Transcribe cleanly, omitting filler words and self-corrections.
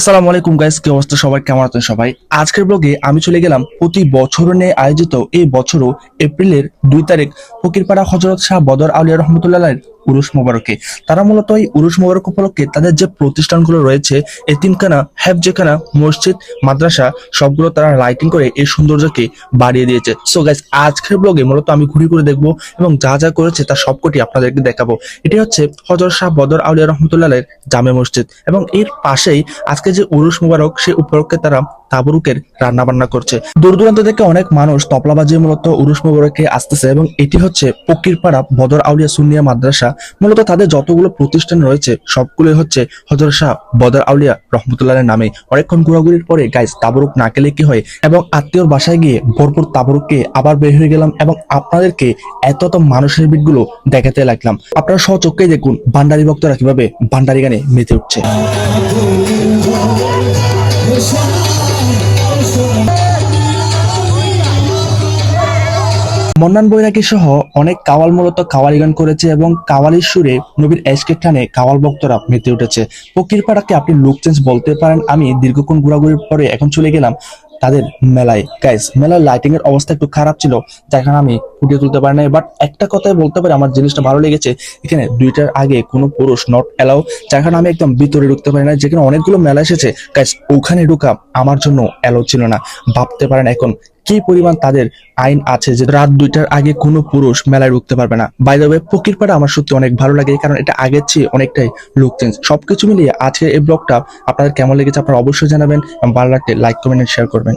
আসসালামু আলাইকুম গাইস, কি অবস্থা সবাই, কেমন আছেন সবাই? আজকের ব্লগে আমি চলে গেলাম প্রতি বছর নিয়ে আয়োজিত এই বছরও এপ্রিলের 2 তারিখ ফকিরপাড়া হযরত শাহ বদর আউলিয়া রহমতুল্লাহ উরুস মোবারকে। তারা মূলত এই উরুস মোবারক উপলক্ষে তাদের যে প্রতিষ্ঠানগুলো রয়েছে, এতিমখানা, হেফজখানা, মসজিদ, মাদ্রাসা, সবগুলো তারা লাইটিং করে এই সৌন্দর্যকে বাড়িয়ে দিয়েছে। সো গাইস, আজকের ব্লগে মূলত আমি ঘুরে ঘুরে দেখবো এবং যা যা করেছে তার সবকটি আপনাদেরকে দেখাবো। এটি হচ্ছে হযরত শাহ বদর আউলিয়া রহমতুল্লাহ জামে মসজিদ, এবং এর পাশেই আজকে যে উরুস মুবারক সে উপলক্ষে তারা তাবরুকের রান্না বান্না করছে। দূর দূরান্ত থেকে অনেক মানুষ তবলা বাজিয়ে মূলত উরুস মুবারকে আসতেছে, এবং এটি হচ্ছে ফকিরপাড়া বদর আউলিয়া সুন্নিয়া মাদ্রাসা। মূলত তাদের যতগুলো প্রতিষ্ঠান রয়েছে সবগুলোই হচ্ছে হযরত শাহ বদর আউলিয়া রহমতুল্লাহের নামে। অনেকক্ষণ ঘোরাঘুরির পরে গাইস তাবরুক না খেলে কি হয়, এবং আত্মীয়র বাসায় গিয়ে ভরপুর তাবরুককে আবার বের হয়ে গেলাম এবং আপনাদেরকে এত মানুষের ভিড়গুলো দেখাতে লাগলাম। আপনারা স্বচক্ষেই দেখুন ভান্ডারি ভক্তরা কিভাবে ভান্ডারি গানে মেতে উঠছে। মন্নান বৈরাগী সহ অনেক কাওয়াল মূলত কাওয়ালি গান করেছে, এবং কাওয়ালির সুরে নবীর এশকের টানে কাওয়াল ভক্তরা মেতে উঠেছে। ফকিরপাড়াকে আপনি লুক চেঞ্জ বলতে পারেন। আমি দীর্ঘক্ষণ ঘোরাঘুরির পরে এখন চলে গেলাম তাদের মেলায়। গাইস, মেলার লাইটিং এর অবস্থা একটু খারাপ ছিল, যার কারণে আমি ফুটিয়ে তুলতে পারি নাই। বাট একটা কথাই বলতে পারি, আমার জিনিসটা ভালো লেগেছে। এখানে 2টার আগে কোনো পুরুষ নট এলাও, যার কারণে আমি একদম ভিতরে ঢুকতে পারি না। যেখানে অনেকগুলো মেলা এসেছে গাইস, ওখানে ঢুকা আমার জন্য এলাও ছিল না। ভাবতে পারেন এখন কি পরিমাণ তাদের আইন আছে যে রাত 2টার আগে কোনো পুরুষ মেলায় ঢুকতে পারবে না। বাই দ্য ওয়ে, ফকিরপাড়া আমার সত্যি অনেক ভালো লাগে, কারণ এটা আগের চেয়ে অনেকটাই লুক চেঞ্জ। সবকিছু মিলিয়ে আজকে এই ব্লগটা আপনাদের কেমন লেগেছে আপনারা অবশ্যই জানাবেন, এবং ভালো লাগলে লাইক, কমেন্ট, শেয়ার করবেন।